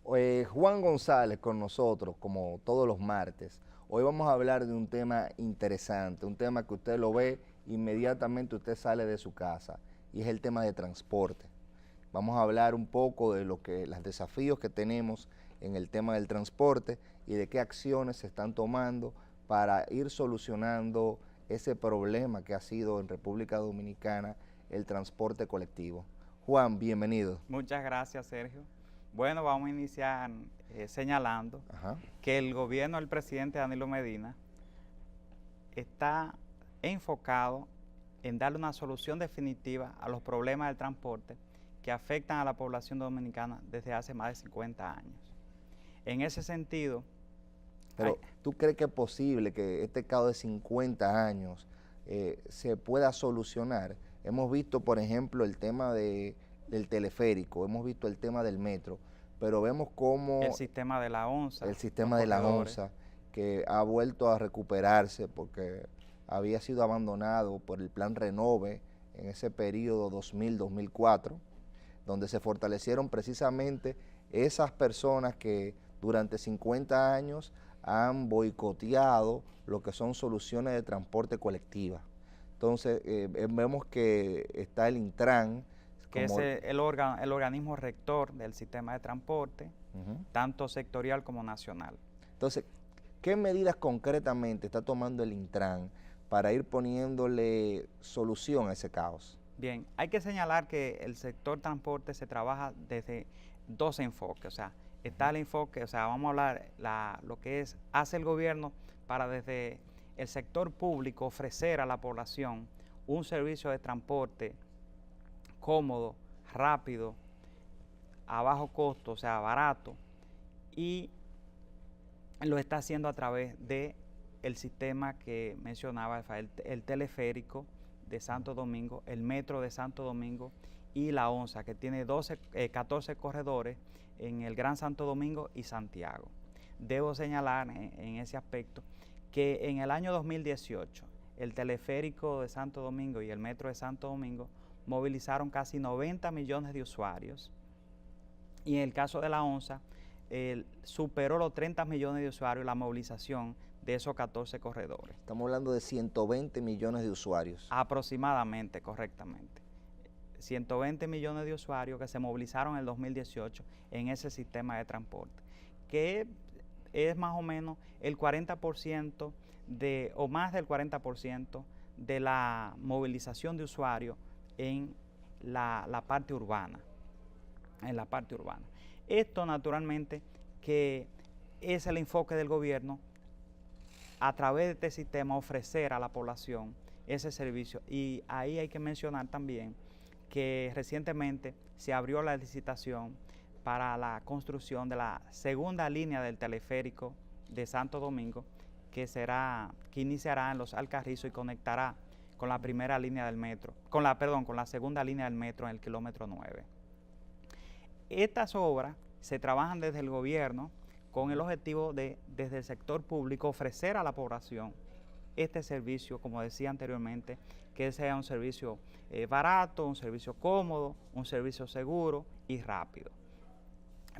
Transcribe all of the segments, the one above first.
Juan González con nosotros, como todos los martes. Hoy vamos a hablar de un tema interesante, un tema que usted lo ve inmediatamente usted sale de su casa, y es el tema de transporte. Vamos a hablar un poco de los desafíos que tenemos en el tema del transporte y de qué acciones se están tomando para ir solucionando ese problema que ha sido en República Dominicana el transporte colectivo. Juan, bienvenido. Muchas gracias, Sergio. Bueno, vamos a iniciar señalando Ajá. que el gobierno del presidente Danilo Medina está enfocado en darle una solución definitiva a los problemas del transporte que afectan a la población dominicana desde hace más de 50 años. En ese sentido... Pero, ¿tú crees que es posible que este caso de 50 años se pueda solucionar? Hemos visto, por ejemplo, el tema del teleférico, hemos visto el tema del metro, pero vemos cómo... El sistema de la ONSA. El sistema de la ONSA, que ha vuelto a recuperarse porque había sido abandonado por el Plan Renove en ese periodo 2000-2004, donde se fortalecieron precisamente esas personas que durante 50 años han boicoteado lo que son soluciones de transporte colectiva. Entonces, vemos que está el Intran, que es el organismo rector del sistema de transporte, tanto sectorial como nacional. Entonces, ¿qué medidas concretamente está tomando el Intran para ir poniéndole solución a ese caos? Bien, hay que señalar que el sector transporte se trabaja desde dos enfoques, o sea, está el enfoque, o sea, vamos a hablar lo que hace el gobierno para desde el sector público ofrecer a la población un servicio de transporte cómodo, rápido, a bajo costo, o sea, barato, y lo está haciendo a través de el sistema que mencionaba, el teleférico de Santo Domingo, el metro de Santo Domingo y la ONSA, que tiene 14 corredores en el Gran Santo Domingo y Santiago. Debo señalar en ese aspecto que en el año 2018 el teleférico de Santo Domingo y el metro de Santo Domingo movilizaron casi 90 millones de usuarios, y en el caso de la ONSA superó los 30 millones de usuarios la movilización de esos 14 corredores. Estamos hablando de 120 millones de usuarios. Aproximadamente, correctamente. 120 millones de usuarios que se movilizaron en el 2018 en ese sistema de transporte, que es más o menos el 40% o más del 40% de la movilización de usuarios en la parte urbana. Esto naturalmente que es el enfoque del gobierno a través de este sistema ofrecer a la población ese servicio, y ahí hay que mencionar también que recientemente se abrió la licitación para la construcción de la segunda línea del teleférico de Santo Domingo, que iniciará en Los Alcarrizos y conectará con la primera línea del metro, con la segunda línea del metro en el kilómetro 9. Estas obras se trabajan desde el gobierno con el objetivo de, desde el sector público, ofrecer a la población este servicio, como decía anteriormente, que sea un servicio barato, un servicio cómodo, un servicio seguro y rápido.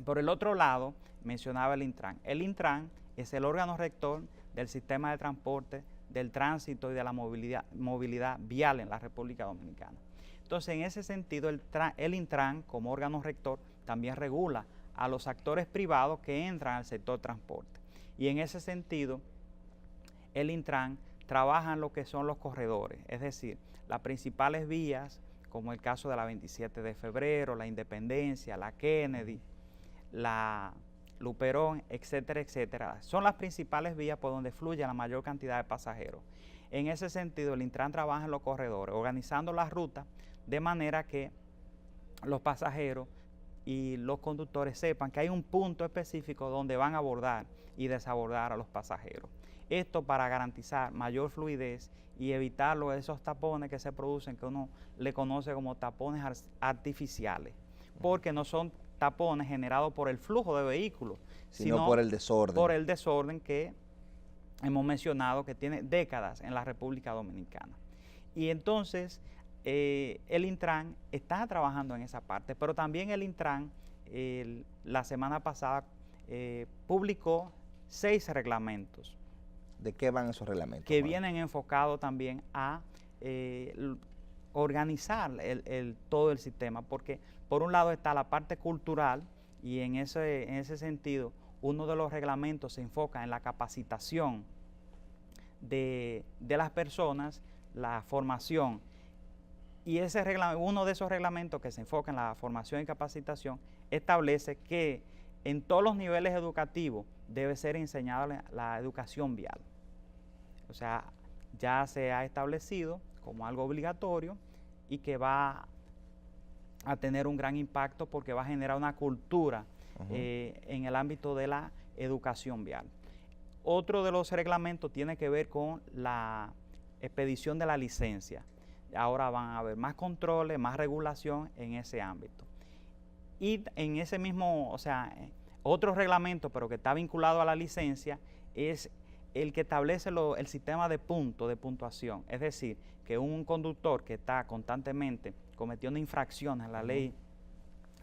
Por el otro lado, mencionaba el Intran. El Intran es el órgano rector del sistema de transporte, del tránsito y de la movilidad vial en la República Dominicana. Entonces, en ese sentido, el Intran, como órgano rector, también regula a los actores privados que entran al sector transporte. Y en ese sentido, el Intran trabaja en lo que son los corredores, es decir, las principales vías, como el caso de la 27 de febrero, la Independencia, la Kennedy, la Luperón, etcétera, etcétera. Son las principales vías por donde fluye la mayor cantidad de pasajeros. En ese sentido, el Intran trabaja en los corredores, organizando las rutas de manera que los pasajeros y los conductores sepan que hay un punto específico donde van a abordar y desabordar a los pasajeros. Esto para garantizar mayor fluidez y evitar esos tapones que se producen, que uno le conoce como tapones artificiales, porque no son tapones generados por el flujo de vehículos, sino por el desorden. Por el desorden que hemos mencionado que tiene décadas en la República Dominicana. Y entonces el Intran está trabajando en esa parte, pero también el Intran la semana pasada publicó 6 reglamentos. ¿De qué van esos reglamentos? Que vienen enfocados también a organizar todo el sistema, porque por un lado está la parte cultural y en ese sentido uno de los reglamentos se enfoca en la capacitación de las personas, la formación, y uno de esos reglamentos que se enfoca en la formación y capacitación establece que en todos los niveles educativos debe ser enseñada la educación vial. O sea, ya se ha establecido como algo obligatorio y que va a tener un gran impacto porque va a generar una cultura en el ámbito de la educación vial. Otro de los reglamentos tiene que ver con la expedición de la licencia. Ahora van a haber más controles, más regulación en ese ámbito. Y en ese mismo, o sea, otro reglamento, pero que está vinculado a la licencia, es el que establece el sistema de puntos, de puntuación. Es decir, que un conductor que está constantemente cometiendo infracciones a la ley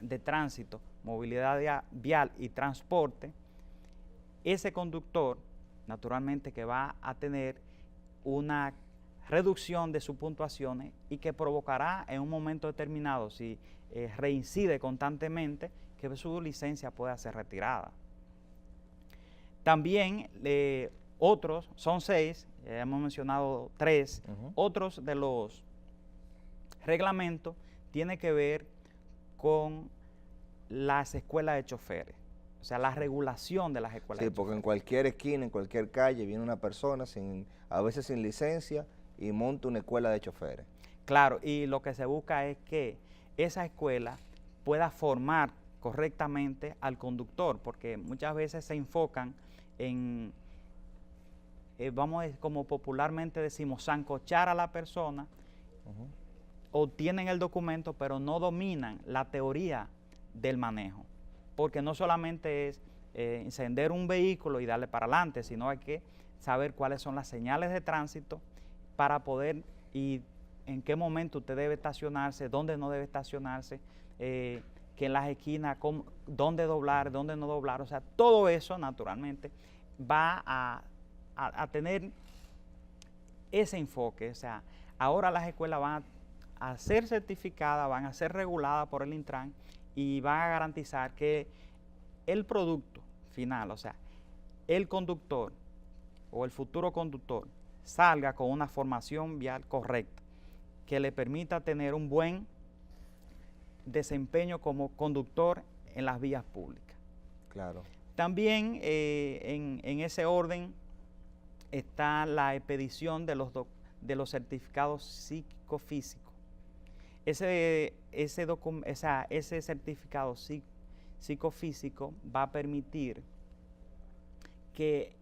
de tránsito, movilidad vial y transporte, ese conductor, naturalmente que va a tener una reducción de sus puntuaciones y que provocará en un momento determinado, si reincide constantemente, que su licencia pueda ser retirada. También otros, son 6, hemos mencionado 3, otros de los reglamentos tienen que ver con las escuelas de choferes, o sea, la regulación de las escuelas de choferes. Sí, porque en cualquier esquina, en cualquier calle, viene una persona, a veces sin licencia, y monta una escuela de choferes. Claro, y lo que se busca es que esa escuela pueda formar correctamente al conductor, porque muchas veces se enfocan en, como popularmente decimos, sancochar a la persona, obtienen el documento, pero no dominan la teoría del manejo, porque no solamente es encender un vehículo y darle para adelante, sino hay que saber cuáles son las señales de tránsito para poder y en qué momento usted debe estacionarse, dónde no debe estacionarse, que en las esquinas, dónde doblar, dónde no doblar. O sea, todo eso naturalmente va a tener ese enfoque. O sea, ahora las escuelas van a ser certificadas, van a ser reguladas por el Intran y van a garantizar que el producto final, o sea, el conductor o el futuro conductor salga con una formación vial correcta, que le permita tener un buen desempeño como conductor en las vías públicas. Claro. También en ese orden está la expedición de los certificados psicofísicos. Ese certificado psicofísico va a permitir que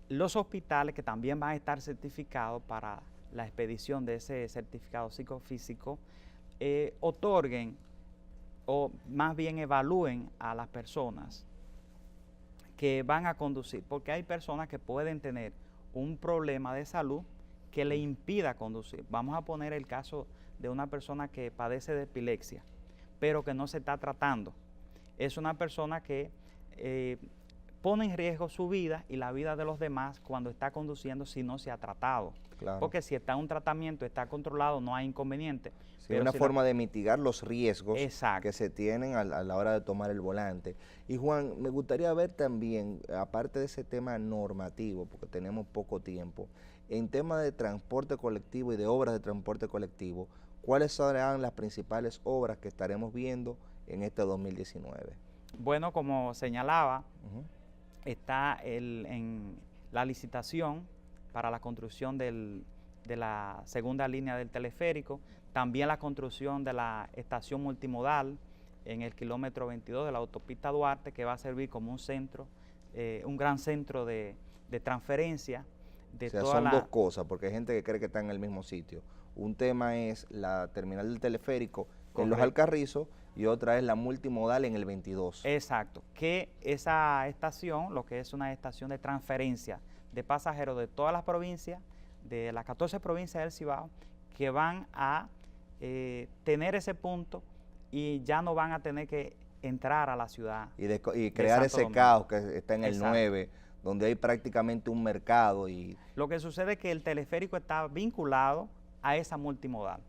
los hospitales, que también van a estar certificados para la expedición de ese certificado psicofísico, otorguen o más bien evalúen a las personas que van a conducir, porque hay personas que pueden tener un problema de salud que le impida conducir. Vamos a poner el caso de una persona que padece de epilepsia, pero que no se está tratando. Es una persona que pone en riesgo su vida y la vida de los demás cuando está conduciendo si no se ha tratado. Claro. Porque si está en un tratamiento, está controlado, no hay inconveniente. Sí, es una forma de mitigar los riesgos que se tienen a la hora de tomar el volante. Y Juan, me gustaría ver también, aparte de ese tema normativo, porque tenemos poco tiempo, en tema de transporte colectivo y de obras de transporte colectivo, ¿cuáles serán las principales obras que estaremos viendo en este 2019? Bueno, como señalaba, está en la licitación para la construcción de la segunda línea del teleférico, también la construcción de la estación multimodal en el kilómetro 22 de la autopista Duarte, que va a servir como un centro, un gran centro de transferencia de toda son dos cosas, porque hay gente que cree que está en el mismo sitio. Un tema es la terminal del teleférico en Los Alcarrizos y otra es la multimodal en el 22. Exacto, que esa estación, lo que es una estación de transferencia de pasajeros de todas las provincias, de las 14 provincias del Cibao, que van a tener ese punto y ya no van a tener que entrar a la ciudad. Y crear ese Domingo. caos que está en el Exacto. 9, donde hay prácticamente un mercado y... Lo que sucede es que el teleférico está vinculado a esa multimodal.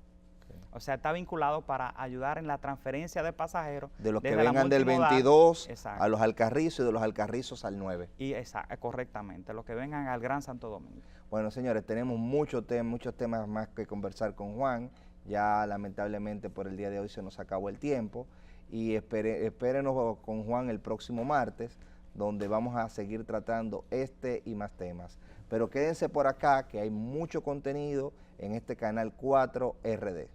O sea, está vinculado para ayudar en la transferencia de pasajeros. De los que desde la vengan del multimodal, 22 exacto, a los Alcarrizos y de los Alcarrizos al 9. y correctamente, los que vengan al Gran Santo Domingo. Bueno, señores, tenemos muchos temas más que conversar con Juan. Ya lamentablemente por el día de hoy se nos acabó el tiempo. Y espérenos con Juan el próximo martes, donde vamos a seguir tratando este y más temas. Pero quédense por acá, que hay mucho contenido en este canal 4 RD.